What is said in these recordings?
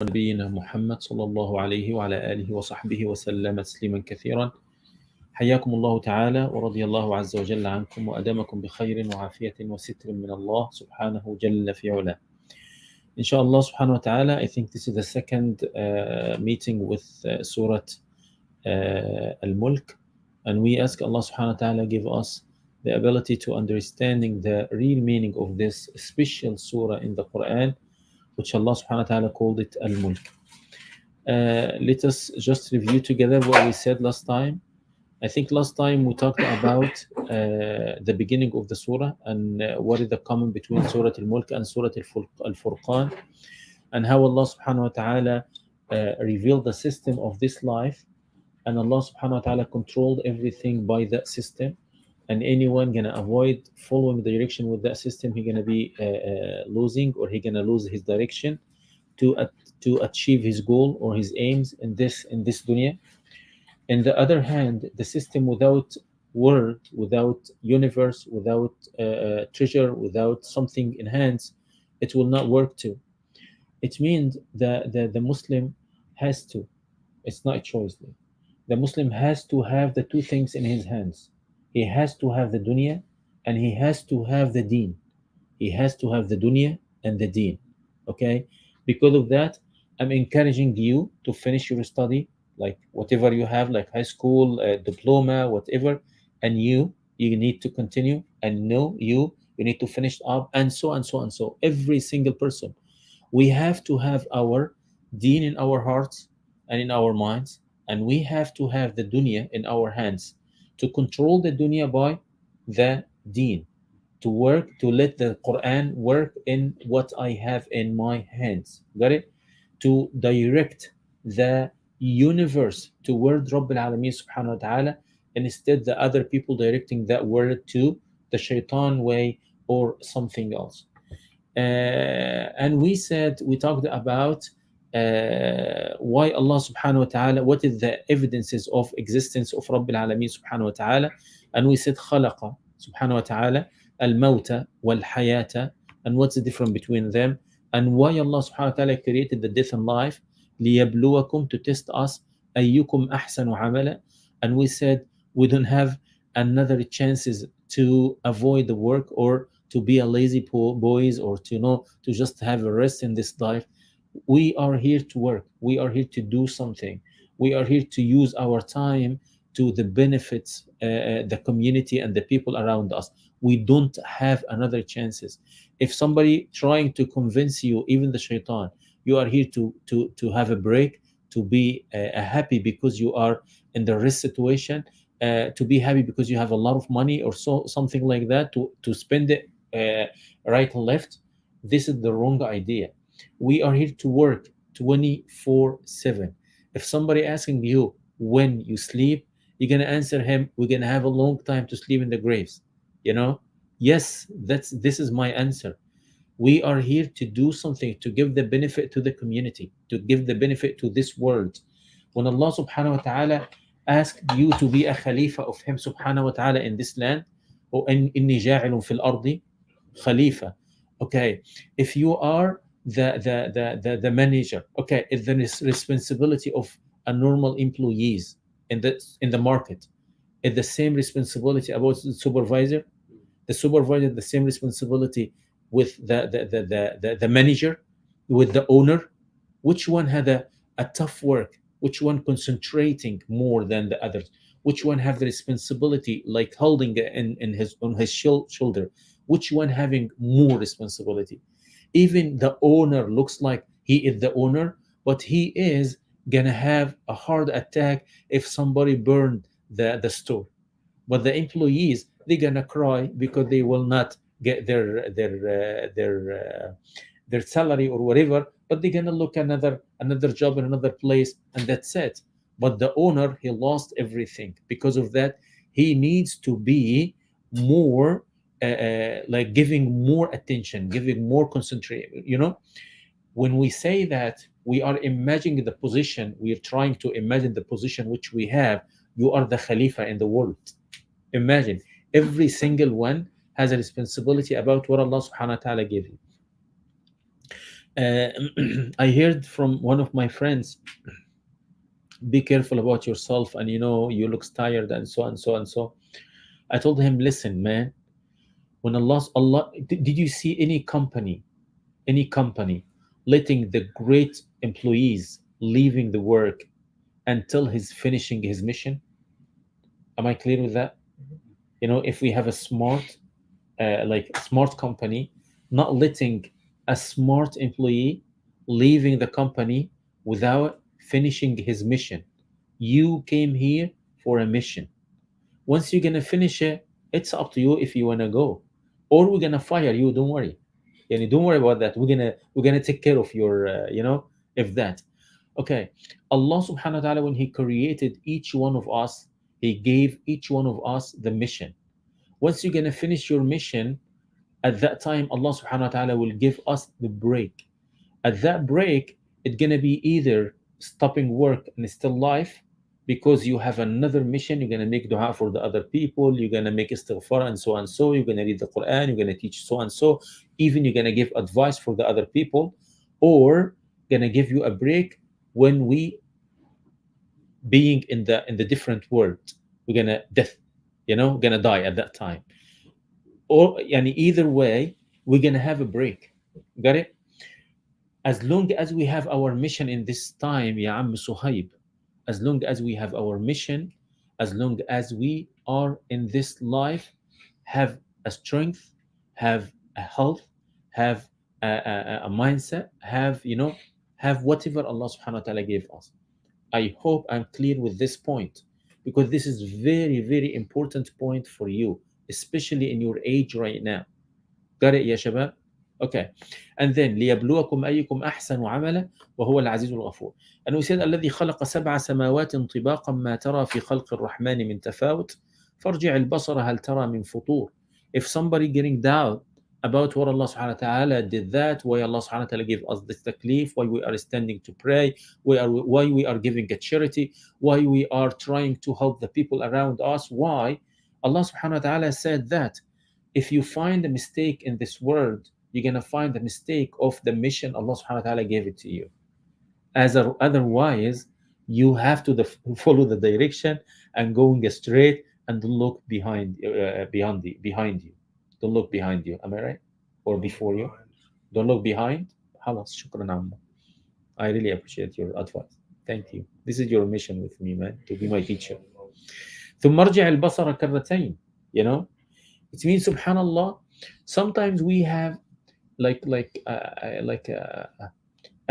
نبينا محمد صلى الله عليه وعلى آله وصحبه وسلم تسليما كثيرا. حياكم الله تعالى ورضي الله عز وجل عنكم وأدامكم بخير وعافية وستر من الله سبحانه جل في علاه. Inshallah subhanahu wa ta'ala, I think this is the second meeting with Surah Al-Mulk, and we ask Allah subhanahu wa ta'ala give us the ability to understanding the real meaning of this special surah in the Quran, which Allah subhanahu wa ta'ala called it Al-Mulk. Let us just review together what we said last time. I think last time we talked about the beginning of the surah and what is the common between Surah Al-Mulk and Surah Al-Furqan, and how Allah subhanahu wa ta'ala revealed the system of this life, and Allah subhanahu wa ta'ala controlled everything by that system, and anyone gonna avoid following the direction with that system, he gonna be losing, or he gonna lose his direction to achieve his goal or his aims in this dunya. On the other hand, the system without world, without universe, without treasure, without something in hands, it will not work too. It means that the Muslim has to, it's not a choice. The Muslim has to have the two things in his hands. He has to have the dunya and he has to have the deen. He has to have the dunya and the deen. Okay? Because of that, I'm encouraging you to finish your study, like whatever you have, like high school, diploma, whatever, and you need to continue, and you need to finish up, and so and so and so. Every single person, we have to have our deen in our hearts and in our minds, and we have to have the dunya in our hands to control the dunya by the deen, to work, to let the Quran work in what I have in my hands. Got it? To direct the universe toward Rabb al-Alameen subhanahu wa ta'ala, and instead the other people directing that word to the shaitan way or something else. And we talked about why Allah subhanahu wa ta'ala, what is the evidences of existence of Rabb al-Alameen subhanahu wa ta'ala, and we said Halaqah subhanahu wa ta'ala al-mawta wal-hayata, and what's the difference between them, and why Allah subhanahu wa ta'ala created the death and life, لِيَبْلُوَكُمْ, to test us, أَيُّكُمْ أَحْسَنُ عَمَلًا, and we said we don't have another chances to avoid the work or to be a lazy boys, or to just have a rest in this life. We are here to work. We are here to do something. We are here to use our time to the benefits, the community and the people around us. We don't have another chances. If somebody trying to convince you, even the shaitan, you are here to have a break, to be happy because you are in the risk situation, to be happy because you have a lot of money or something like that, to spend it right and left. This is the wrong idea. We are here to work 24/7. If somebody asking you when you sleep, you're gonna answer him, we're gonna have a long time to sleep in the graves. Yes, this is my answer. We are here to do something, to give the benefit to the community, to give the benefit to this world. When Allah subhanahu wa ta'ala asked you to be a khalifa of him subhanahu wa ta'ala in this land, or inni ja'ilun fil ardi khalifa. Okay, if you are the manager, okay, it's the responsibility of a normal employees in the market. It's the same responsibility about the supervisor. The supervisor, the same responsibility with the manager, with the owner. Which one had a tough work? Which one concentrating more than the others? Which one have the responsibility, like holding on his shoulder? Which one having more responsibility? Even the owner looks like he is the owner, but he is gonna have a heart attack if somebody burned the store. But the employees, they're gonna cry because they will not get their salary or whatever, but they're gonna look another job in another place, and that's it. But the owner, he lost everything. Because of that, he needs to be more like giving more attention, giving more concentration. When we say that, we are imagining the position, we are trying to imagine the position which we have. You are the Khalifa in the world. Imagine, every single one has a responsibility about what Allah subhanahu wa ta'ala gave you. uh, I heard from one of my friends, be careful about yourself, and you look tired, and so and so and so. I told him, listen, man, when Allah, did you see any company letting the great employees leaving the work until he's finishing his mission? Am I clear with that? If we have a smart company, not letting a smart employee leaving the company without finishing his mission. You came here for a mission. Once you're gonna finish it, it's up to you if you wanna go, or we're gonna fire you. Don't worry, don't worry about that. We're gonna take care of your, if that. Okay, Allah Subhanahu wa Taala, when He created each one of us, He gave each one of us the mission. Once you're gonna finish your mission, at that time Allah Subhanahu wa Taala will give us the break. At that break, it's gonna be either stopping work and still life, because you have another mission. You're gonna make dua for the other people. You're gonna make istighfar and so and so. You're gonna read the Quran. You're gonna teach so and so. Even you're gonna give advice for the other people, or gonna give you a break when we being in the different world. We're gonna death, gonna die at that time. Or either way, we're gonna have a break. Got it? As long as we have our mission in this time, Ya Amm Suhaib, as long as we have our mission, as long as we are in this life, have a strength, have a health, have a mindset, have whatever Allah Subhanahu wa Taala gave us. I hope I'm clear with this point, because this is very, very important point for you, especially in your age right now. Got it, يا شباب? Okay. And then ليبلوكم أيكم أحسن عملا وهو العزيز الغفور. And we said الذي خلق سبع سماوات طباقا ما ترى في خلق الرحمن من تفاوت فارجع البصر هل ترى من فطور. If somebody getting doubt about what Allah subhanahu wa ta'ala did, that why Allah subhanahu wa ta'ala gave us this taklif, why we are standing to pray, why we are giving a charity, why we are trying to help the people around us, why Allah subhanahu wa ta'ala said that if you find a mistake in this world, you're gonna find the mistake of the mission Allah subhanahu wa ta'ala gave it to you. Otherwise, you have to follow the direction and going straight, and don't look behind you. Don't look behind you. Am I right? Or before you? Don't look behind. خلاص, شكرا عمو. I really appreciate your advice. Thank you. This is your mission with me, man, to be my teacher. ثم ارجع البصر كرتين. It means, subhanallah, sometimes we have a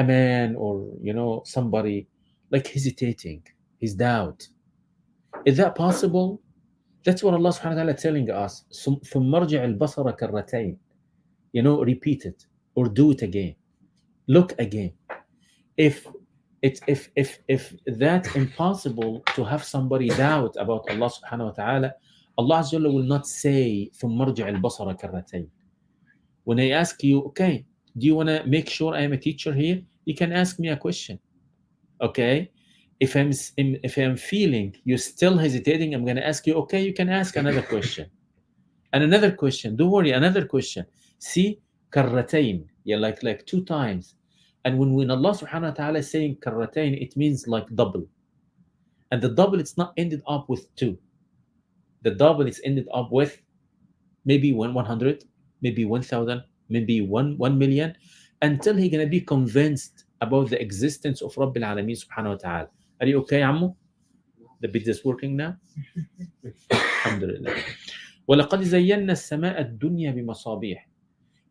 man, or somebody like hesitating, his doubt. Is that possible? That's what Allah subhanahu wa ta'ala telling us. ثم ارجع البصر كرتين. Repeat it or do it again. Look again. If that's impossible to have somebody doubt about Allah subhanahu wa ta'ala, Allah Azza wa Jalla will not say ثم ارجع البصر كرتين. When I ask you, okay, do you want to make sure I am a teacher here? You can ask me a question. Okay? If I'm feeling you're still hesitating, I'm going to ask you, okay, you can ask another question. And another question. Don't worry, another question. See, karratain. Yeah, like 2 times. And when Allah subhanahu wa ta'ala is saying karratain, it means like double. And the double, it's not ended up with 2. The double is ended up with maybe 100, maybe 1,000, maybe 1 million, until he's going to be convinced about the existence of Rabbil Alameen subhanahu wa ta'ala. Are you okay, Ammu? The bit is working now? Alhamdulillah. وَلَقَدْ زَيَّنَّا السَّمَاءَ الدُّنْيَا بِمَصَابِيحِ.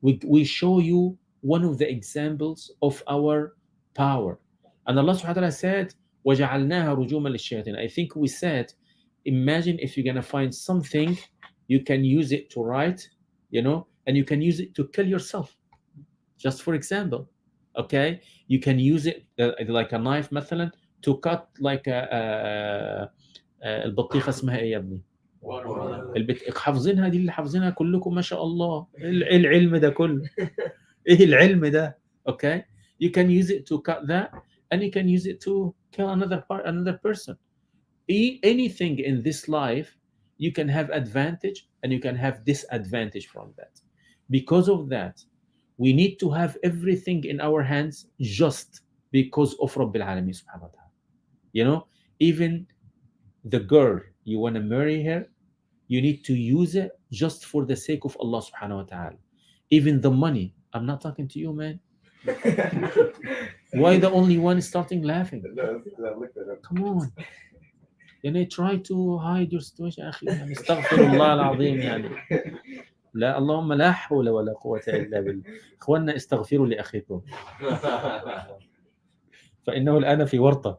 We show you one of the examples of our power. And Allah subhanahu wa ta'ala said, وَجَعَلْنَاهَا رُجُومًا لِلشَّيَاطِينِ. I think we said, imagine if you're going to find something, you can use it to write, and you can use it to kill yourself. Just for example, okay? You can use it like a knife مثلا to cut like البطيخة اسمها ايه يا ابني؟ حافظينها دي اللي حافظينها كلكم ما شاء الله. ايه العلم ده كله؟ ايه العلم ده؟ Okay? You can use it to cut that, and you can use it to kill another person. Anything in this life, you can have advantage and you can have disadvantage from that. Because of that, We need to have everything in our hands just because of Rabbil Alameen subhanahu wa ta'ala. You know, even the girl, you want to marry her, you need to use it just for the sake of Allah subhanahu wa ta'ala. Even the money, I'm not talking to you, man. Why the only one starting laughing? Come on. يعني try to hide your situation أخي يعني استغفر الله العظيم يعني لا اللهم لا حول ولا قوة إلا بالله إخواننا استغفروا لأخيكم فإنه الآن في ورطة.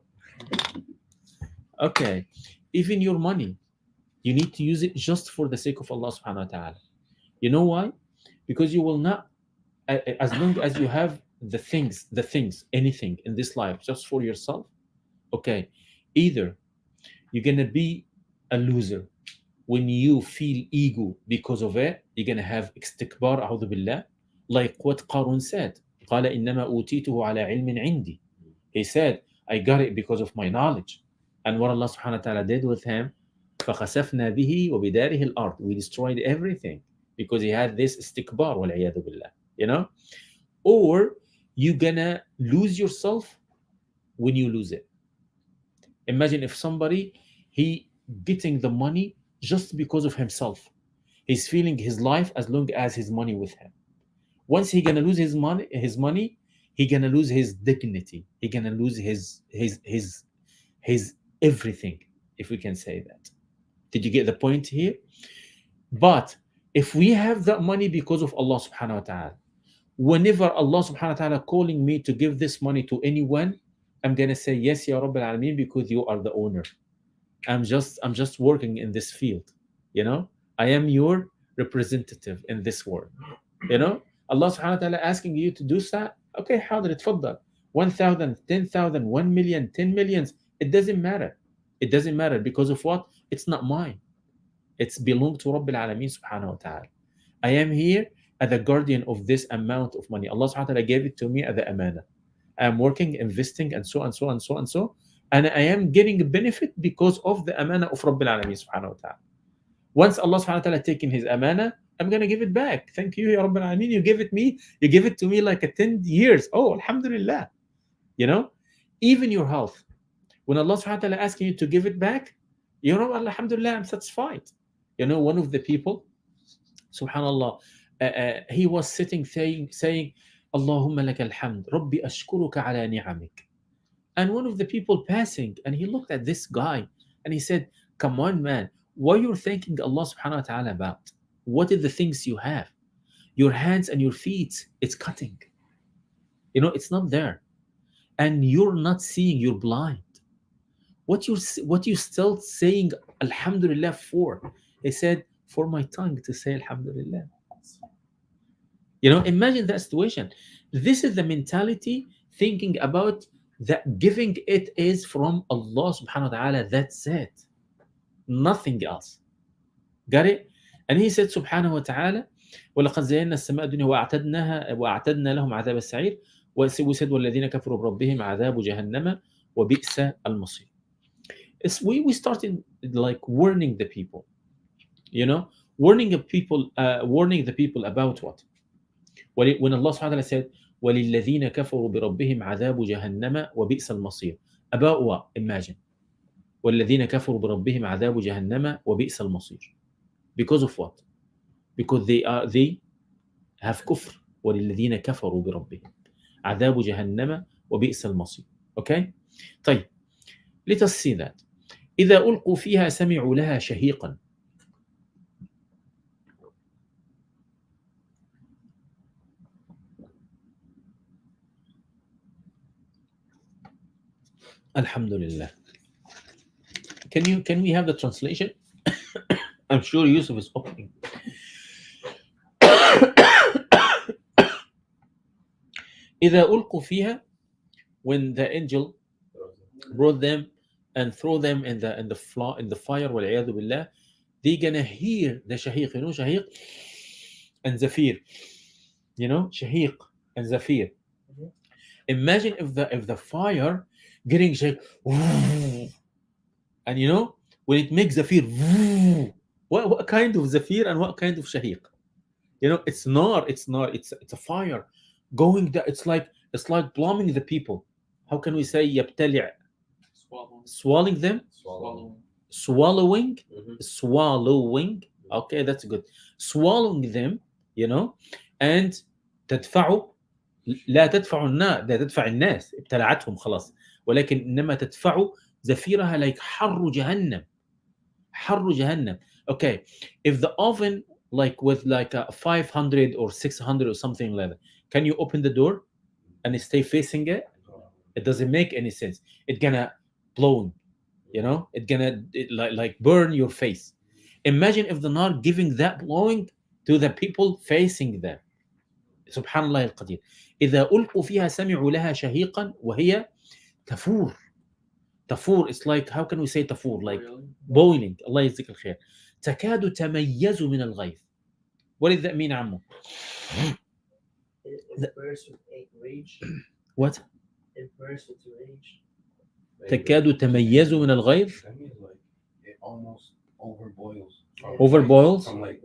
Okay, even your money you need to use it just for the sake of Allah subhanahu wa ta'ala. You know why? Because you will not, as long as you have the things, anything in this life just for yourself, okay, either you're gonna be a loser when you feel ego because of it, you're gonna have istikbar, a'udhu billah, like what Qarun said, قال إنما أوتيته على علم عندي. He said, I got it because of my knowledge. And what Allah subhanahu wa ta'ala did with him, فخسفنا به وبداره الأرض. We destroyed everything because he had this istikbar, والعياذ بالله, you know? Or you're gonna lose yourself when you lose it. Imagine if somebody, he getting the money just because of himself. He's feeling his life as long as his money with him. Once he gonna lose his money, he gonna lose his dignity. He gonna lose his everything, if we can say that. Did you get the point here? But if we have that money because of Allah subhanahu wa ta'ala, whenever Allah subhanahu wa ta'ala calling me to give this money to anyone, I'm gonna say yes, Ya Rabbil Alameen, because you are the owner. I'm just working in this field, you know. I am your representative in this world, you know. Allah subhanahu wa ta'ala asking you to do that. Okay, حاضر اتفضل. 1,000, 10,000, 1 million, 10 millions. It doesn't matter. It doesn't matter because of what? It's not mine. It's belong to Rabbil Alameen subhanahu wa ta'ala. I am here as a guardian of this amount of money. Allah subhanahu wa ta'ala gave it to me as the amana. I am working, investing, and so and so and so and so. And I am getting a benefit because of the amana of Rabbil Alameen subhanahu wa ta'ala. Once Allah subhanahu wa ta'ala taking his amana, I'm going to give it back. Thank you, Ya Rabbil Alameen. You give it to me like a 10 years. Oh, alhamdulillah. You know, even your health. When Allah subhanahu wa ta'ala asking you to give it back, you know, alhamdulillah, I'm satisfied. You know, one of the people, subhanallah, he was sitting saying, Allahumma laka alhamd, Rabbi ashkuruka ala ni'amik. And one of the people passing, and he looked at this guy, and he said, come on, man, what you're thanking Allah subhanahu wa ta'ala about? What are the things you have? Your hands and your feet, it's cutting. You know, it's not there. And you're not seeing, you're blind. What you still saying alhamdulillah for? He said, for my tongue to say alhamdulillah. You know, imagine that situation. This is the mentality, thinking about that giving it is from Allah subhanahu wa ta'ala. That's it. Nothing else. Got it? And he said subhanahu wa ta'ala, وَلَقَدْ زَيَّنَّا السَّمَاءَ الدُّنْيَا وَأَعْتَدْنَا لَهُمْ عَذَابَ السَّعِيرِ وَسَدْ وَالَّذِينَ كَفَرُوا بِرَبِّهِمْ عَذَابُ جَهَنَّمَ وَبِئْسَ الْمَصِيرُ. We started like warning the people, you know, warning the people about what? When Allah subhanahu wa ta'ala said, وَلِلَّذِينَ كَفَرُوا بِرَبِّهِمْ عَذَابُ جَهَنَّمَ وَبِئْسَ الْمَصِيرُ. About what? Imagine. وَالَّذِينَ كَفَرُوا بِرَبِّهِمْ عَذَابُ جَهَنَّمَ وَبِئْسَ الْمَصِيرُ. Because of what? Because they have kufr. وَلِلَّذِينَ كَفَرُوا بِرَبِّهِمْ عَذَابُ جَهَنَّمَ وَبِئْسَ الْمَصِيرُ. Okay? طيب. Let us see that. إِذَا أُلْقُوا فِيهَا سَمِعُوا لَهَا شَهِيقًا. Alhamdulillah. Can we have the translation? I'm sure Yusuf is opening. إذا ألقوا فيها, when the angel brought them and throw them in the fire, والعياذ بالله, they're gonna hear the shahiq. You know shahiq and zafir. You know shahiq and zafir. Imagine if the fire getting shake, and you know when it makes zafir, what kind of zafir and what kind of shahiq? You know, it's not. It's a fire going there. It's like plumbing the people. How can we say يبتلع? Swallowing them, Swallowing. swallowing, Mhm. swallowing. Okay, that's good. Swallowing them, you know, and تدفع. لا تدفع الناس، لا تدفع الناس ابتلعتهم خلاص، ولكن انما تدفع زفيرها like حر جهنم. حر جهنم. Okay, if the oven like with like a 500 or 600 or something like that, can you open the door and stay facing it? It doesn't make any sense. It's gonna blow, you know, like burn your face. Imagine if the nar giving that blowing to the people facing them. سبحان الله القدير. إذا ألقوا فيها سمعوا لها شهيقا وهي تفور. تفور is like, how can we say تفور, like boiling. الله يجزيك الخير. تكاد تميز من الغيظ. What does that mean عمو? It bursts with rage. What? It bursts with rage. تكاد تميز من الغيظ. That means like it almost overboils. Overboils? From like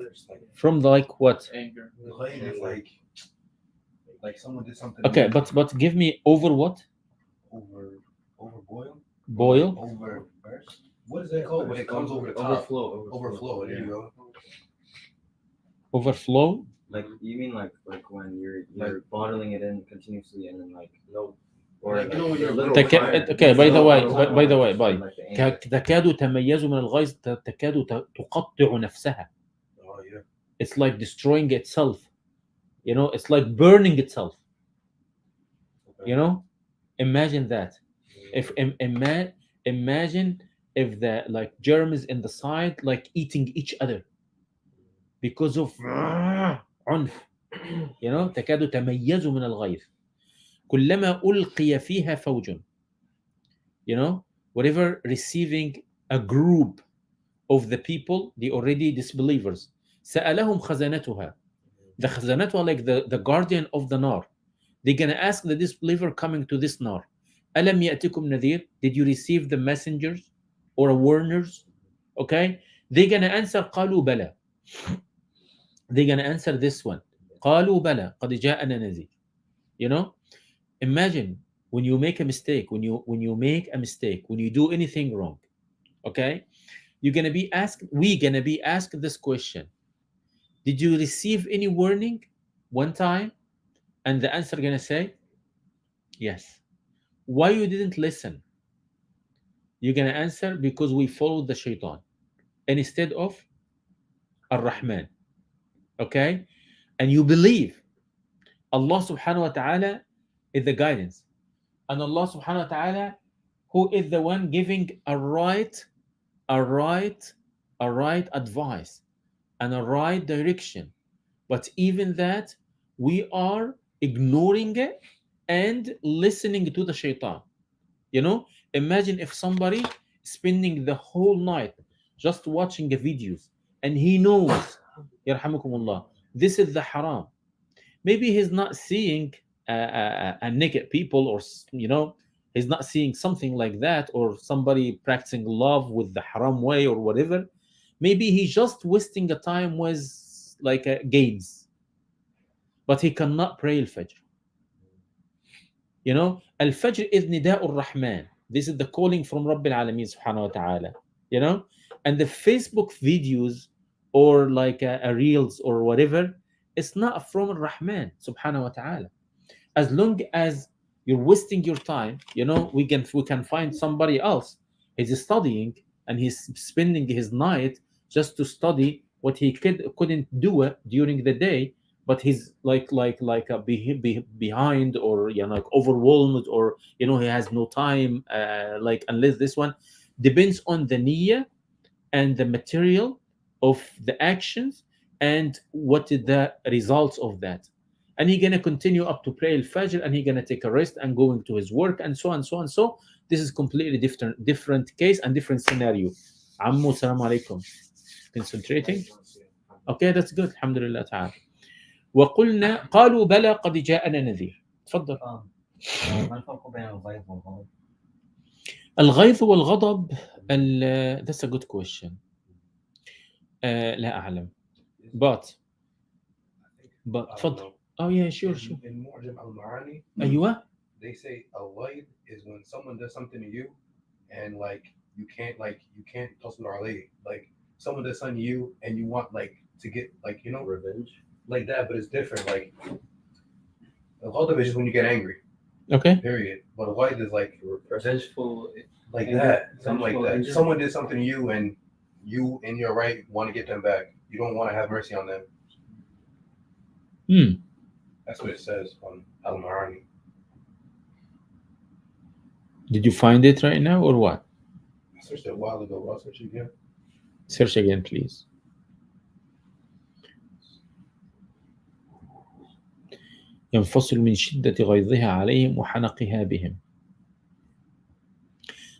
From like what? Anger. the lane is like someone did something. Okay, but give me over what? Overboil. Boil? Over burst. What is it called when it comes over the top? Overflow. There you go. Overflow? Like you mean like when you're bottling it in continuously and then like No. or Like, you know when you're a little little fire. Okay, by the way, Like by the way, by like the anger. تكاد تميز من الغيظ تكاد تقطع نفسها. Oh yeah. It's like destroying itself. You know, it's like burning itself. You know, imagine that. If imagine if the like germs in the side like eating each other because of عنف. You know, تكاد تميز من الغيظ. كلما ألقي فيها فوج. You know, whatever receiving a group of the people, the already disbelievers. سألهم خزنتها. The خزنتها like the guardian of the nar. They're gonna ask the disbeliever coming to this nar. ألم يأتكم نذير? Did you receive the messengers or warners? Okay, they're gonna answer قالوا بلى. They're gonna answer this one. قالوا بلى قد جاءنا نذير. You know, imagine when you make a mistake, when you make a mistake, when you do anything wrong, okay, we're gonna be asked this question. Did you receive any warning one time? And the answer gonna say yes. Why you didn't listen? You're gonna answer because we followed the shaitan instead of ar-Rahman. Okay, and you believe Allah subhanahu wa ta'ala is the guidance, and Allah subhanahu wa ta'ala who is the one giving a right advice and a right direction. But even that, we are ignoring it and listening to the shaitan. You know, imagine if somebody spending the whole night just watching the videos and he knows, yarhamukumullah, this is the haram. Maybe he's not seeing a naked people, or you know, he's not seeing something like that, or somebody practicing love with the haram way or whatever. Maybe he's just wasting the time with like games, but he cannot pray al-fajr. You know, al-fajr is nida'ur rahman. This is the calling from Rabbil Alameen subhanahu wa ta'ala. You know, and the Facebook videos or like a reels or whatever, it's not from Rahman subhanahu wa ta'ala. As long as you're wasting your time, you know, we can find somebody else. He's studying and he's spending his night just to study what he couldn't do it during the day, but he's behind, or you know, like overwhelmed, or you know, he has no time, like unless this one depends on the niyyah and the material of the actions and what is the results of that. And he's gonna continue up to pray al-fajr, and he's gonna take a rest and going to his work, and so on, so on. So this is completely different case and different scenario. Ammu, salam alaikum. Concentrating. Okay, that's good. Alhamdulillah ta'ala. وقلنا قالوا بلى قد جاءنا نذير. تفضل. ما الفرق بين الغيظ والغضب؟ الغيظ والغضب that's a good question. لا أعلم. But but I don't تفضل. know. Oh yeah, sure. In Mu'jam al-Ma'ani, أيوة. they say a ghaid is when someone does something to you, and you can't tasbir alayhi. Like someone does something to you, and you want to get Revenge. like that, but it's different. Like a ghadab is just when you get angry. Okay. Period. But a ghaid is like Revengeful. like Anger. that, something like Vengeful that. anger. Someone did something to you, and you, in your right, want to get them back. You don't want to have mercy on them. Hmm. That's what it says on Al-Marani. Did you find it right now or what? I searched it a while ago. I'll search it again. Search again, please. ينفصل من شدة غيظها عليهم وحنقها بهم.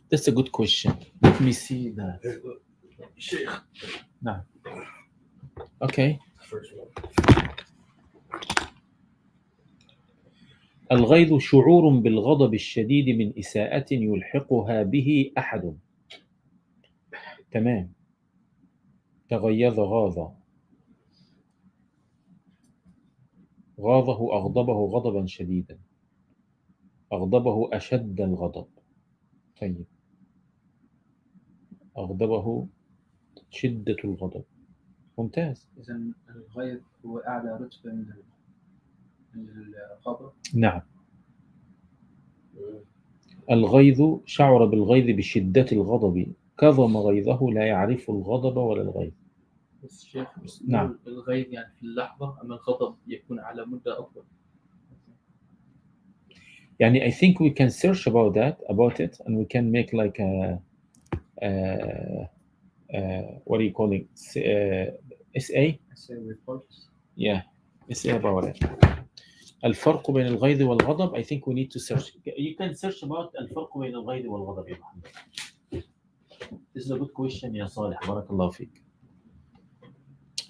That's a good question. Let me see that. نعم. Okay. First one. الغيظ شعور بالغضب الشديد من إساءة يلحقها به أحد. تمام. تغيظ غاض. غاضه أغضبه غضبا شديدا. أغضبه أشد الغضب. طيب. أغضبه شدة الغضب. ممتاز. إذا الغيظ هو أعلى رتبة من الغضب. نعم. الغيظ شعر بالغيظ بشدة الغضب كظم غيظه لا يعرف الغضب ولا الغيظ. بس شيخ نعم. الغيظ يعني في اللحظة، أما الغضب يكون على مدة أطول. يعني I think we can search about it and we can make like a what do you call it, essay reports. yeah essay about it. الفرق بين الغيظ والغضب. I think we need to search. You can search about الفرق بين الغيظ والغضب يا محمد. This is a good question يا صالح بارك الله فيك.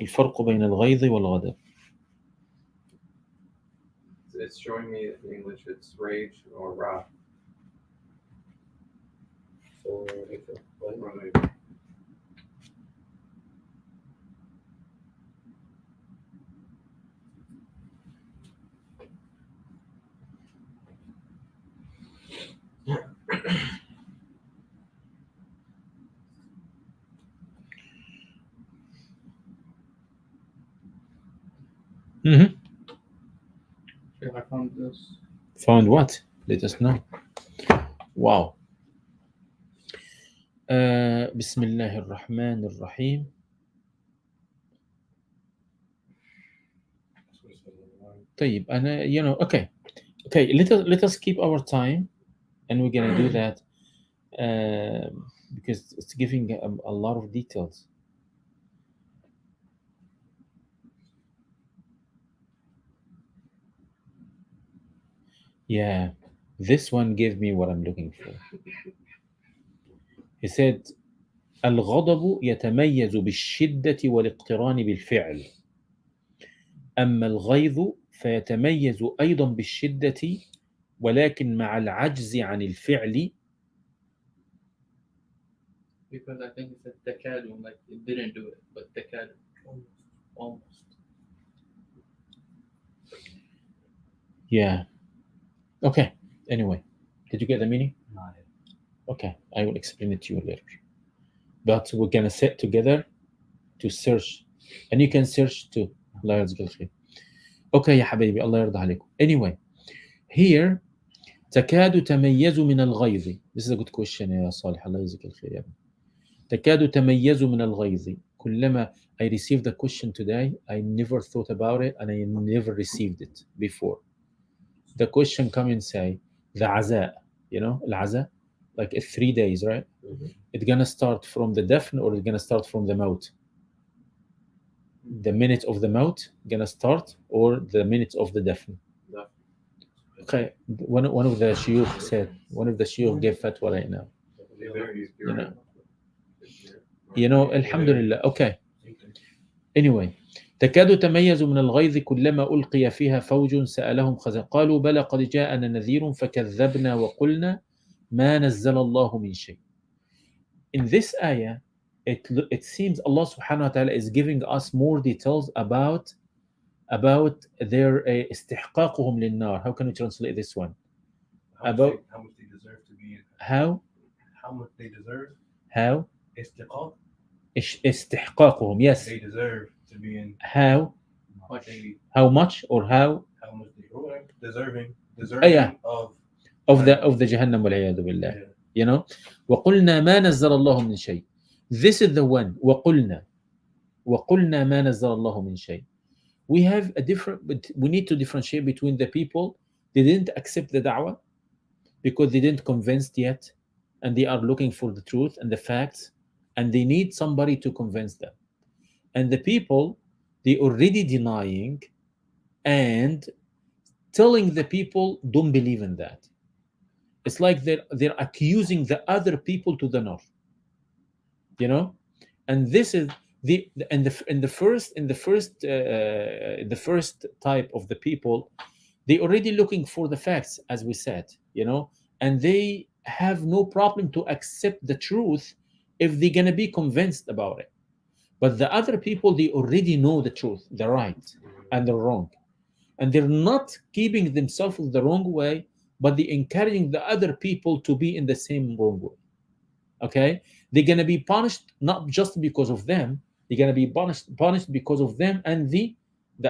الفرق بين الغيظ والغضب. It's showing me in English it's rage or wrath. So Mm-hmm. I found this. Found what? Let us know. Wow. بسم الله الرحمن الرحيم. طيب أنا okay let us keep our time and we're gonna do that because it's giving a lot of details. Yeah, this one gave me what I'm looking for. He said الغضب يتميز بالشدة والاقتران بالفعل، أما الغيظ فيتميز أيضا بالشدة ولكن مع العجز عن الفعل. Because I think it's a تكاد, like it didn't do it, but تكاد almost. Yeah. Okay. Anyway, did you get the meaning? Not it. Okay, I will explain it to you later. But we're gonna sit together to search, and you can search too. الله يرزق الخير. Okay يا حبيبي الله يرضى عليكم. Anyway, here تكاد تميز من الغيظ. This is a good question يا صالح الله يجزيك الخير يا ابني. تكاد تميز من الغيظ. كلما I received the question today, I never thought about it and I never received it before. The question come and say the عزاء, العزاء, like 3 days, right? Mm-hmm. It's gonna start from the dafn or it's gonna start from the maut? The minute of the maut gonna start or the minute of the dafn? Okay, one of the shuyukh said, one of the shuyukh gave fatwa right now. Alhamdulillah. Okay. Anyway, تكاد تميز من الغيظ كلما ألقي فيها فوج سألهم خزن قالوا بلى قد جاءنا نذير فكذبنا وقلنا ما نزل الله من شيء. In this ayah, it seems Allah subhanahu wa ta'ala is giving us more details about about their استحقاقهم للنار. How can we translate this one? About how much they deserve to be in. how How much they deserve. how Istiqaq. استحقاقهم. Yes. They deserve to be in. How Much. They, how much or how how much they or whatever. Deserving yeah. of of the Jahannam والعياذ بالله. yeah. You know, وقلنا ما نزل الله من شيء. This is the one. وقلنا ما نزل الله من شيء. We have a different, but we need to differentiate between the people. They didn't accept the da'wah because they didn't convinced yet, and they are looking for the truth and the facts, and they need somebody to convince them. And the people, they already denying and telling the people don't believe in that. It's like they're accusing the other people to the north, you know. And this is the first type of the people. They already looking for the facts, as we said, you know, and they have no problem to accept the truth if they're gonna be convinced about it. But the other people, they already know the truth, the right and the wrong, and they're not keeping themselves the wrong way, but they encouraging the other people to be in the same wrong way. Okay, they're gonna be punished not just because of them. They're gonna be punished because of them and the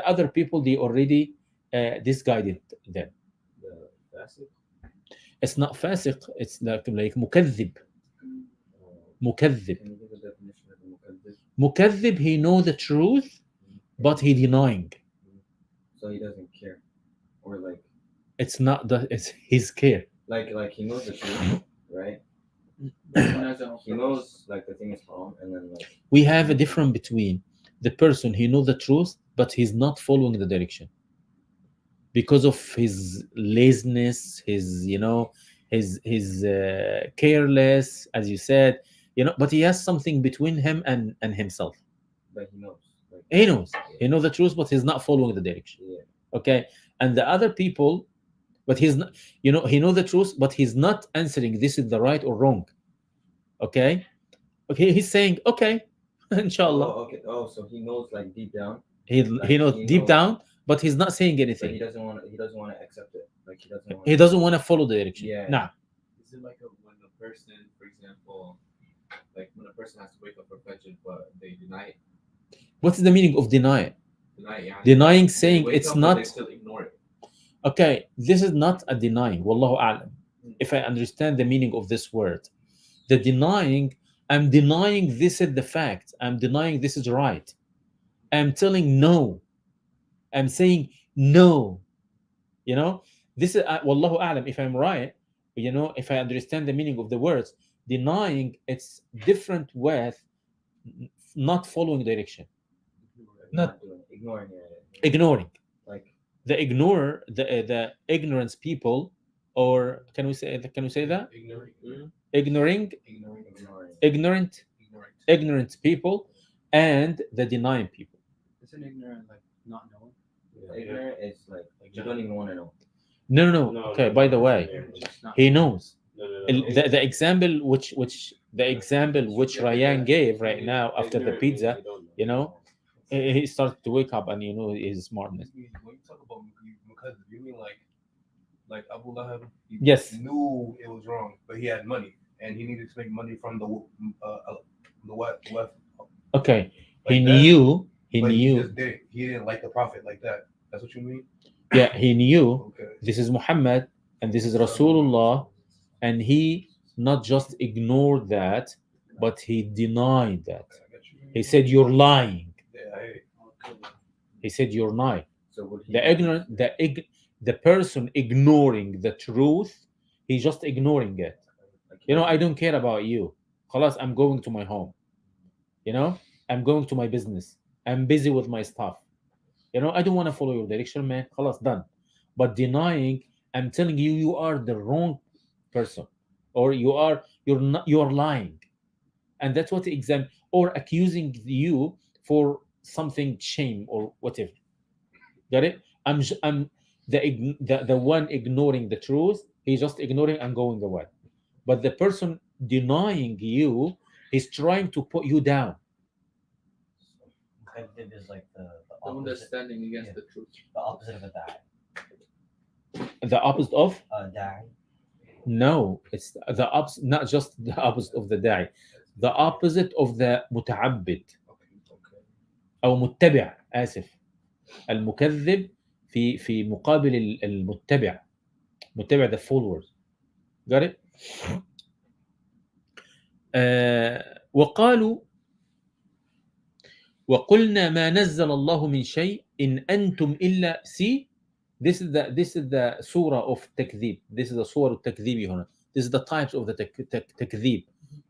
other people. They already disguided them. The fasiq. It's not fasiq. It's like مكذب. مكذب. Can you give a definition of mukaddis? مكذب. He know the truth, but he denying. So he doesn't care, or like It's not that. It's his care. like he knows the truth, right? He knows like the thing is wrong, and then like We have a difference between the person he knows the truth, but he's not following the direction because of his laziness, his his careless, as you said, But he has something between him and himself. but he knows. Like, He knows the truth, but he's not following the direction. Yeah. Okay, and the other people, but he's not. He knows the truth, but he's not answering. This is the right or wrong. Okay, he's saying okay, inshallah. Oh, okay. Oh, so he knows like deep down, He knows he deep knows. down, but he's not saying but anything. he doesn't want to. He doesn't want to accept it. Like he doesn't. Want He doesn't want to follow the direction. Yeah. Nah. Is it like when a person, for example, like when a person has to wake up for Fajr, but they deny it? What's the meaning of deny? Yeah. Denying, They saying wake it's up, but they not. still ignore it. Okay, this is not a denying. Wallahu a'lam. If I understand the meaning of this word, the denying, I'm denying this is the fact. I'm denying this is right. I'm telling no. I'm saying no. This is wallahu a'lam. If I'm right, if I understand the meaning of the words, denying, it's different with not following direction, not doing it, ignoring it. ignoring. Like The ignorer, the ignorance people, or can we say that ignoring, ignorant people, and the denying people. Isn't ignorant like not knowing? ignorant is like you don't even want to know. No. Okay. By the way, Just not he knows. No. The example which Ryan gave right now after the pizza, he started to wake up and his smartness. When you talk about because you mean like Abu Lahab, he Yes. knew it was wrong, but he had money and he needed to make money from the west. Okay. Like He that? knew. But he just did. He didn't like the prophet like that. That's what you mean? Yeah, he knew Okay. this is Muhammad and this is Rasulullah, and he not just ignored that, but he denied that. I got you. He said, "You're lying." Yeah, hey. He said, "You're lying." So would he The ignorant, the person ignoring the truth, he's just ignoring it. I don't care about you. Khalas, I'm going to my home. I'm going to my business. I'm busy with my stuff. I don't want to follow your direction, man. Khalas, done. But denying, I'm telling you, you are the wrong person, or you're not, you're lying, and that's what the exam, or accusing you for something shame or whatever. Got it? I'm the one ignoring the truth. He's just ignoring and going away. But the person denying you is trying to put you down. Mukaddib is like the Someone that's standing against the truth. The opposite of a da'i. The opposite of? Da'i. No, it's the opposite, not just the opposite of the da'i. The opposite of the متعبد أو متبع. آسف. المكذب في مقابل المتبع. متبع the followers. Got it? وقلنا ما نزل الله من شيء إن أنتم إلا see. This is the surah of takdhib. This is the surah of takdhib هنا. This is the types of the takdhib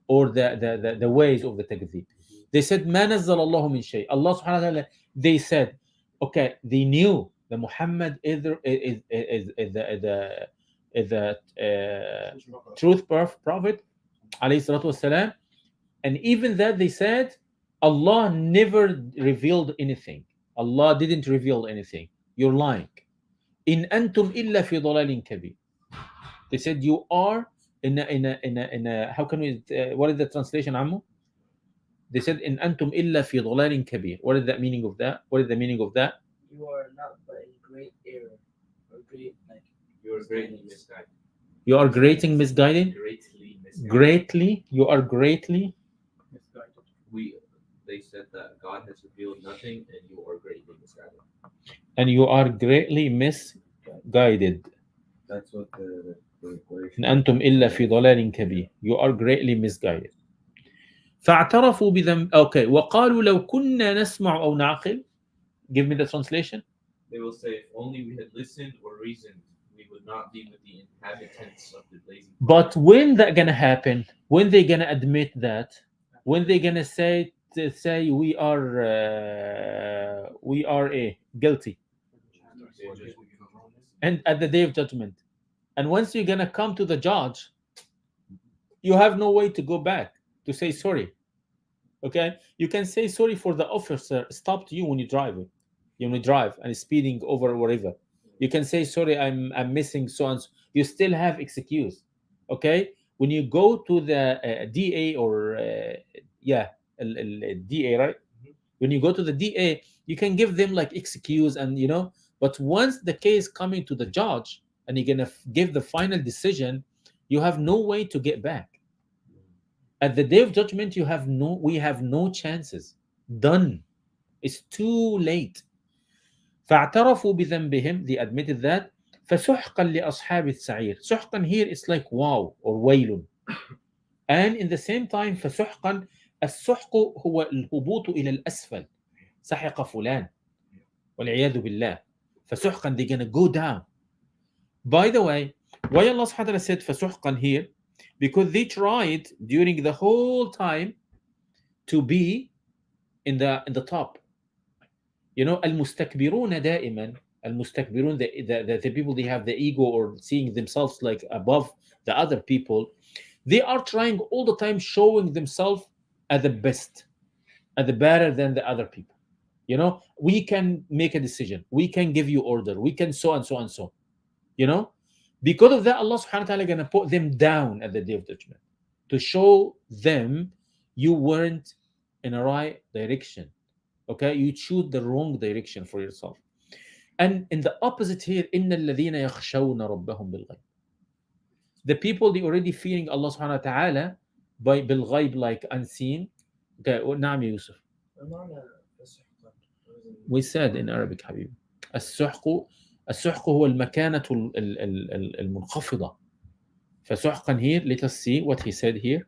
or the ways of the takdhib. They said ما نزل الله من شيء. Allah subhanahu wa ta'ala, they said, okay, they knew that Muhammad is the truth prophet alayhi salatu wasalam, and even that they said Allah never revealed anything. Allah didn't reveal anything. You're lying. In antum illa fi dalalin kabir. They said you are in a how can we what is the translation, Ammu? They said in antum illa fi dalalin kabir. What is the meaning of that? What is the meaning of that? You are not but in great error or great like. You are greatly misguided. You are greatly misguided. Greatly misguided. Greatly, you are greatly. They said that God has revealed nothing, and you are greatly misguided. And you are greatly misguided. That's what the إن أنتم إلا في ضلال كبير. You are greatly misguided. فاعترفوا بذنب. Okay. وقالوا لو كنا نسمع أو نعقل. Give me the translation. They will say, if only we had listened or reasoned, we would not be with the inhabitants of the blazing. But when that gonna happen? When they gonna admit that? When they gonna say we are guilty? And at the day of judgment. And once you're gonna come to the judge, you have no way to go back to say sorry. Okay, you can say sorry for the officer stopped you when you drive and is speeding over wherever. You can say sorry, I'm missing so and so. You still have excuse. Okay, when you go to the DA or DA, right? When you go to the DA, you can give them like excuse and but once the case coming to the judge and you're gonna give the final decision, you have no way to get back. At the day of judgment, we have no chances. Done. It's too late. فاعترفوا بذنبهم. They admitted that. فسحقا لأصحاب السعير. سحقا here is like wow or ويل. And in the same time فسحقا. السحق هو الهبوط إلى الأسفل. سحق فلان. والعياذ بالله. فسحقا, they're gonna go down. By the way, why Allah subhanahu wa ta'ala said فسحقا here? Because they tried during the whole time to be in the top. المستكبرون دائما. المستكبرون, the people, they have the ego or seeing themselves like above the other people. They are trying all the time showing themselves as the best, as the better than the other people. We can make a decision. We can give you order. We can so and so and so. Because of that, Allah subhanahu wa ta'ala is going to put them down at the day of judgment to show them you weren't in a right direction. Okay, you choose the wrong direction for yourself. And in the opposite here, إِنَّ الَّذِينَ يَخْشَوْنَ رَبَّهُمْ بِالْغَيْبِ. The people, they already fearing Allah subhanahu wa ta'ala by بالغيب, like unseen. Okay, نعم يوسف. We said in Arabic, حبيبي. السحق هو المكانة المنخفضة. فسحقا here, let us see what he said here.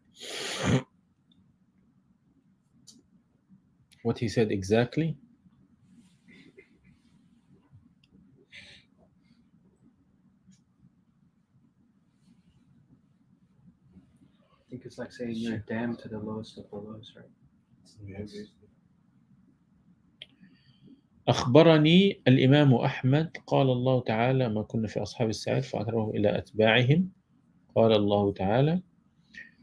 What he said exactly. I think it's like saying you're damned to the lowest of the lowest, right? Yes. أخبرني الإمام أحمد قال الله تعالى ما كنا في أصحاب السعير فاعترفوا إلى أتباعهم. قال الله تعالى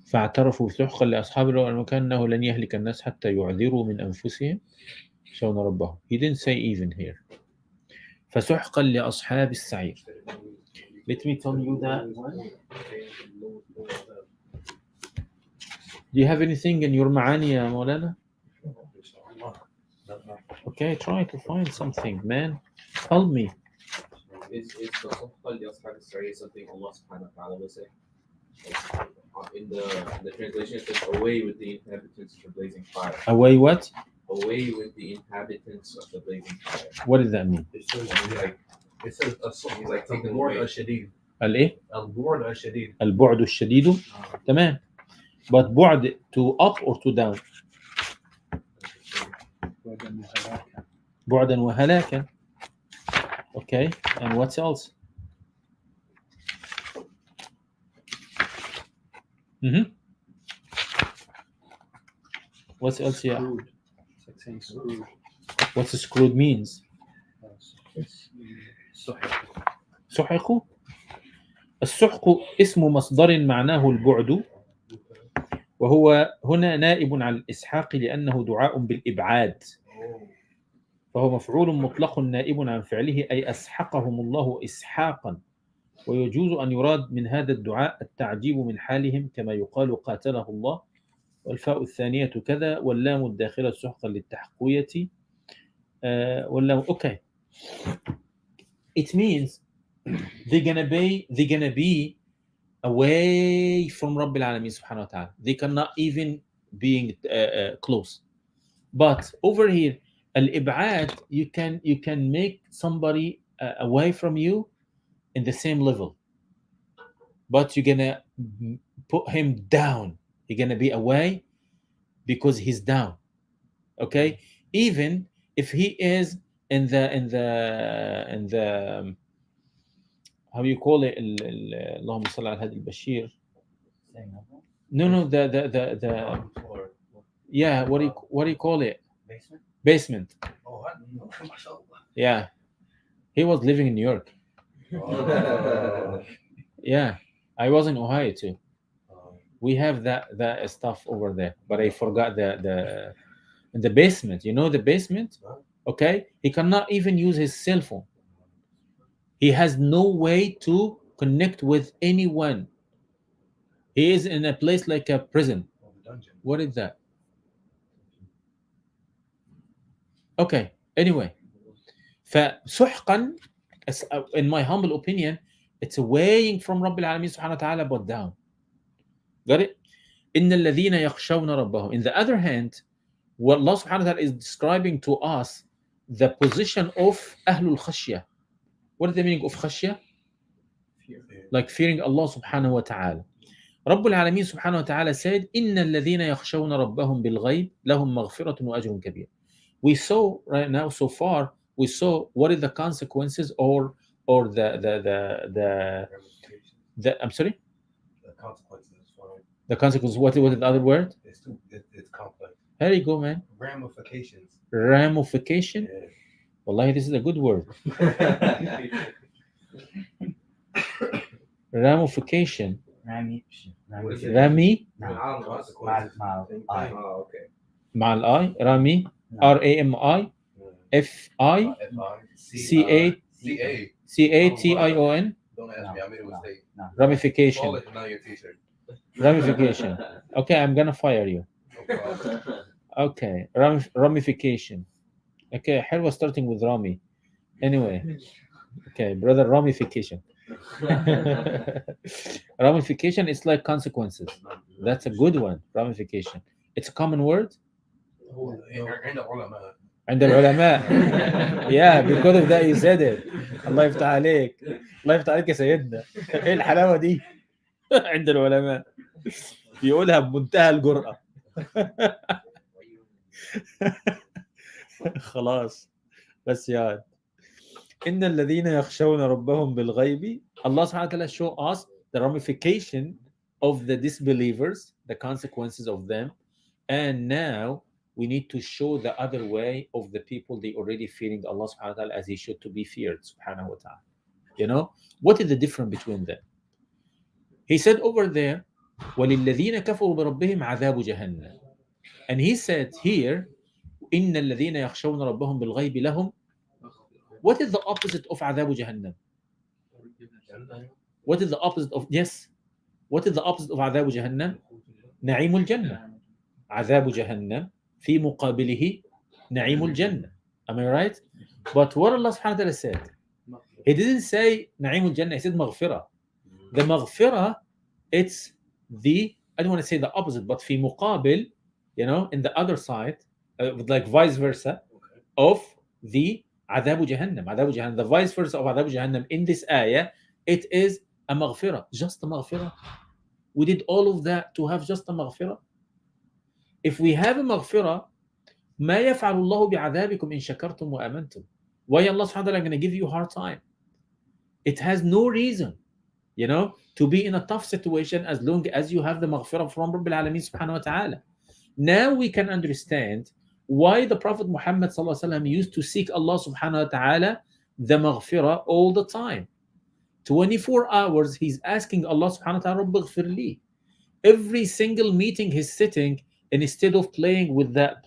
فاعترفوا بسحقا لأصحاب المكان أنه لن يهلك الناس حتى يعذروا من أنفسهم يخشون ربهم. He didn't say even here. فسحقا لأصحاب السعير. Let me tell you that one. Do you have anything in your معاني يا مولانا? Okay, try to find something, man. Help me. Is the Suhqa li-ashab al-Sariya something Allah subhanahu wa ta'ala will say? Like, in the translation it says, away with the inhabitants of the blazing fire. Away what? Away with the inhabitants of the blazing fire. What does that mean? It says Like, it says a like something البعد away. الشديد. الإيه؟ البعد الشديد. البعد الشديد. تمام. But بعد to up or to down? بعدا وهلاكا. Okay, and what else? What else? Yeah. Screwed. It's like saying screwed. What's screwed means? سحق. سحق. السحق اسم مصدر معناه البعد، وهو هنا نائب عن الإسحاق لأنه دعاء بالإبعاد، فهو مفعول مطلق نائب عن فعله أي أسحقهم الله إسحاقا. ويجوز أن يراد من هذا الدعاء التعجيب من حالهم كما يقال قاتله الله، والفاء الثانية كذا، واللام الداخلة سحقا للتحقية. واللام okay. It means they're gonna be away from رب العالمين سبحانه وتعالى. They cannot even being close. But over here, al-ib'ad, you can make somebody away from you in the same level, but you're gonna put him down. You're gonna be away because he's down. Okay, even if he is in the how you call it? اللهم صل على هادي البشير. No, the yeah. What do you call it? Basement. Oh, I don't know. MashaAllah. Yeah, he was living in New York. Oh. Yeah, I was in Ohio too. We have that stuff over there, but I forgot the in the basement. You know the basement? Okay, he cannot even use his cell phone. He has no way to connect with anyone. He is in a place like a prison. Dungeon. What is that? Okay, anyway. فسحقا, in my humble opinion, it's awaying from رب العالمين سبحانه وتعالى but down. Got it? إن الذين يخشون ربهم. In the other hand, what Allah subhanahu wa ta'ala is describing to us the position of أهل الخشية. What is the meaning of خشية? Like fearing Allah subhanahu wa ta'ala. رب العالمين سبحانه وتعالى said إن الذين يخشون ربهم بالغيب لهم مغفرة وأجر كبير. We saw right now so far, we saw what are the consequences or the I'm sorry? The consequences is fine. The consequences, what is the other word? It's complex. There you go, man. Ramifications. Ramification? Yeah. Wallahi, this is a good word. Ramification. Rami. Consequences. Oh, okay. مع الآي. Rami. RAMI. FI. CATION. Don't ask me. I made a mistake. Ramification. Call it now your teacher. Ramification. Okay, I'm gonna fire you. No problem. Okay, ramification. Okay, حلوة starting with Rami. Anyway, okay, brother, ramification. Ramification is like consequences. That's a good one. Ramification. It's a common word. عند العلماء. عند العلماء. Yeah, because of that you said it. الله يفتح عليك. الله يفتح عليك يا سيدنا. ايه الحلاوة دي؟ عند العلماء. يقولها بمنتهى الجرأة. خلاص بس يا إن الذين يخشون ربهم بالغيب. Allah subhanahu wa ta'ala show us the ramification of the disbelievers, the consequences of them, and now we need to show the other way of the people they already fearing Allah subhanahu wa ta'ala as he should to be feared subhanahu wa ta'ala. You know what is the difference between them? He said over there وَلِلَّذِينَ كَفَرُوا بِرَبِّهِمْ عَذَابُ جَهَنَّمَ, and he said here إِنَّ الَّذِينَ يَخْشَوْنَ رَبَّهُمْ بِالْغَيْبِ لَهُمْ. What is the opposite of عذاب جهنم? What is the opposite of yes? What is the opposite of عذاب جهنم? نعيم الجنة. عذاب جهنم في مقابله نعيم الجنة. Am I right? But what Allah subhanahu wa ta'ala said, He didn't say نعيم الجنة, He said مغفرة. The مغفرة, it's the, I don't want to say the opposite, but في مقابل, you know, in the other side, like vice versa, of the عذاب جهنم. عذاب جهنم, the vice versa of عذاب جهنم in this ayah, it is a مغفرة, just a مغفرة. We did all of that to have just a مغفرة. If we have a مغفرة, ما يفعل الله بعذابكم إن شكرتم وآمنتم. Why Allah subhanahu wa ta'ala going to give you a hard time? It has no reason, you know, to be in a tough situation as long as you have the maghfirah from Rabbil Alameen subhanahu wa ta'ala. Now we can understand why the Prophet Muhammad sallallahu alaihi wasallam used to seek Allah subhanahu wa ta'ala the maghfirah all the time. 24 hours he's asking Allah subhanahu wa ta'ala, Rabbi ghfir li. Every single meeting he's sitting, and instead of playing with that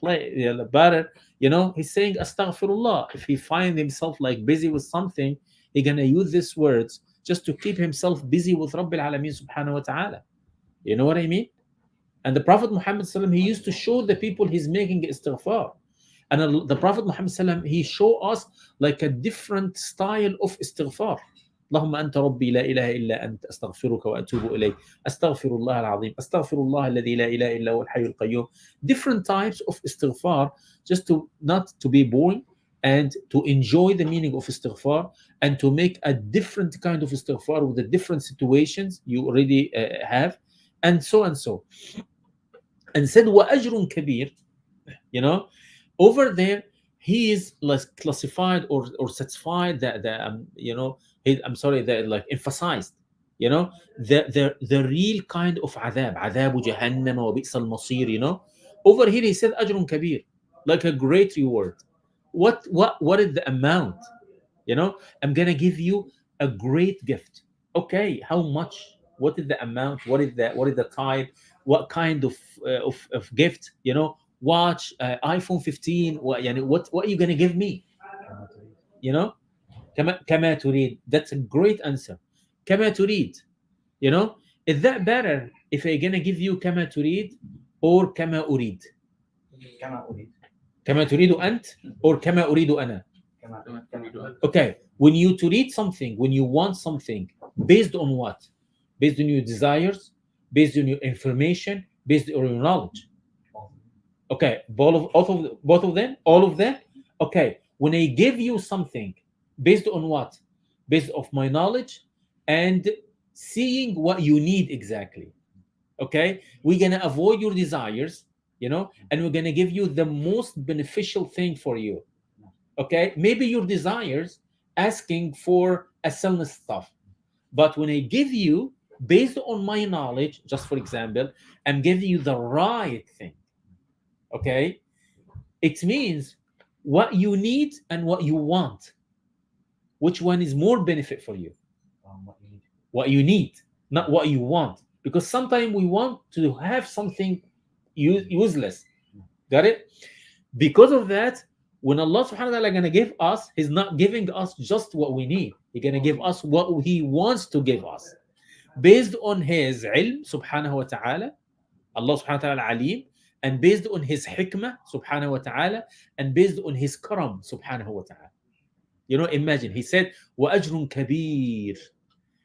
batter, you know, he's saying astaghfirullah. If he finds himself like busy with something, he's gonna use these words just to keep himself busy with Rabbil Alameen subhanahu wa ta'ala. You know what I mean? And the Prophet Muhammad sallam, he used to show the people he's making istighfar. And the Prophet Muhammad sallam, he showed us like a different style of istighfar. اللهم أنت ربي لا إله إلا أنت أستغفرك وأتوب إليك أستغفر الله العظيم أستغفر الله الذي لا إله إلا هو الحي القيوم. Different types of istighfar, just to not to be boring and to enjoy the meaning of istighfar and to make a different kind of istighfar with the different situations you already have, and so and so. And said وأجر كبير, you know, over there he is like classified or satisfied that you know, I'm sorry, that like emphasized, you know, the real kind of عذاب جهنم وبئس المصير, you know. Over here he said أجر كبير, like a great reward. What is the amount? You know, I'm gonna give you a great gift. Okay, how much? What is the amount? What is the type? What kind of gift? You know, watch, iPhone 15. What are you gonna give me? You know, كما تريد. That's a great answer. كما تريد. You know, is that better if I'm gonna give you كما تريد or كما أريد? كما أريد. كما تريد أنت or كما أريد أنا? Okay, when you to read something, when you want something, based on what? Based on your desires, based on your information, based on your knowledge. Okay, both of them, all of them. Okay, when I give you something, based on what? Based on my knowledge and seeing what you need exactly. Okay, we're gonna avoid your desires, you know, and we're gonna give you the most beneficial thing for you. Okay, maybe your desires asking for a selling stuff, but when I give you based on my knowledge, just for example, I'm giving you the right thing. Okay, it means what you need and what you want. Which one is more benefit for you? What you need, not what you want, because sometimes we want to have something useless. Got it? Because of that, when Allah subhanahu wa ta'ala gonna give us, He's not giving us just what we need. He's gonna give us what He wants to give us, based on His ilm subhanahu wa ta'ala. Allah subhanahu wa ta'ala alim, and based on His hikmah subhanahu wa ta'ala, and based on His karam subhanahu wa ta'ala. You know, imagine He said وَأَجْرٌ كَبِيرٌ,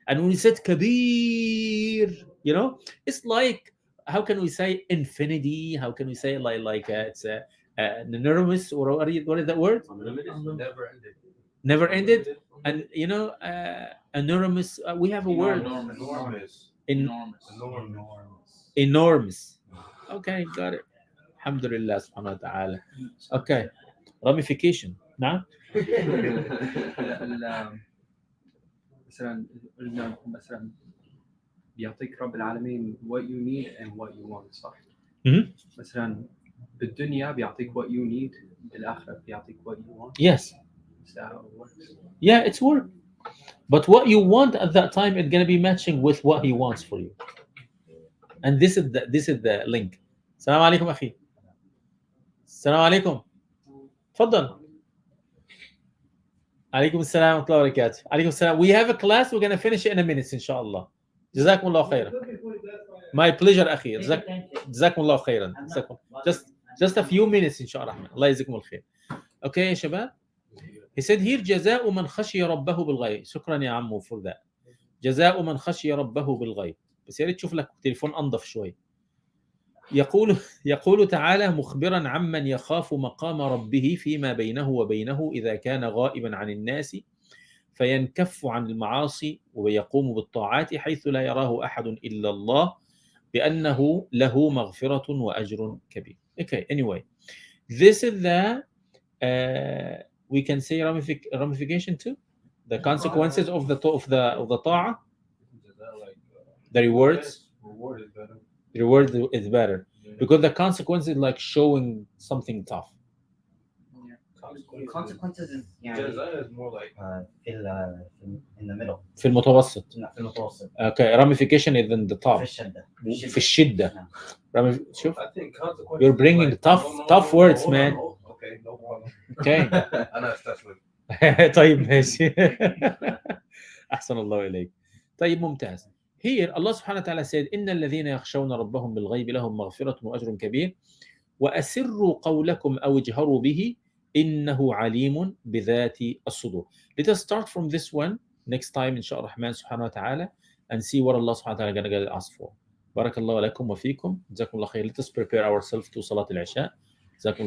and when He said kabir, you know, it's like, how can we say infinity? How can we say like it's enormous, or what is that word? Never ended. And you know, enormous. We have a word. Enormous. Okay, got it. Alhamdulillah subhanahu wa ta'ala. Okay, ramification. نعم. مثلا بيعطيك رب العالمين what you need and what you want, صح؟ مثلا بالدنيا بيعطيك what you need, بالآخرة بيعطيك what you want. Yes. Is that how it works? Yeah, it's work. But what you want at that time is going to be matching with what He wants for you. And this is the link. السلام عليكم أخي. السلام عليكم. تفضل. عليكم السلام ورحمة الله وبركاته. عليكم السلام. We have a class. We're going to finish it in a minute, inshallah. جزاكم الله خيرا. My pleasure أخي. جزاكم الله خيرا. just a few minutes inshallah. الله يجزيكم الخير. Okay يا شباب. He said here جزاء من خشي ربه بالغيب. شكرا يا عمو for that. جزاء من خشي ربه بالغيب. بس يا ريت تشوف لك تليفون انظف شوي. يقول تعالى مخبرا عمن يخاف مقام ربه فيما بينه وبينه إذا كان غائبا عن الناس فينكف عن المعاصي ويقوم بالطاعات حيث لا يراه أحد إلا الله بأنه له مغفرة وأجر كبير. Okay, anyway, this is the we can say ramification too, the consequences of the طاعة, the rewards. The reward is better because the consequence is like showing something tough. consequences is يعني Juzaa is more like in the middle. في المتوسط. لا في المتوسط. Okay, ramification is in the top. في الشدة. في الشدة. شوف. I think consequences. You're bringing like, tough words, man. Okay, no problem. Okay. أنا أستسلم. طيب ماشي. أحسن الله إليك. طيب ممتاز. Here Allah subhanahu wa ta'ala said إن الذين يخشون ربهم بالغيب لهم مغفرة وأجر كبير وأسروا قولكم أو اجهروا به إنه عليم بذات الصدور. Let us start from this one next time إن شاء الرحمن سبحانه وتعالى and see what Allah subhanahu wa ta'ala gonna get us for. بارك الله لكم وفيكم. جزاكم الله خير. Let us prepare ourselves to صلاة العشاء. جزاكم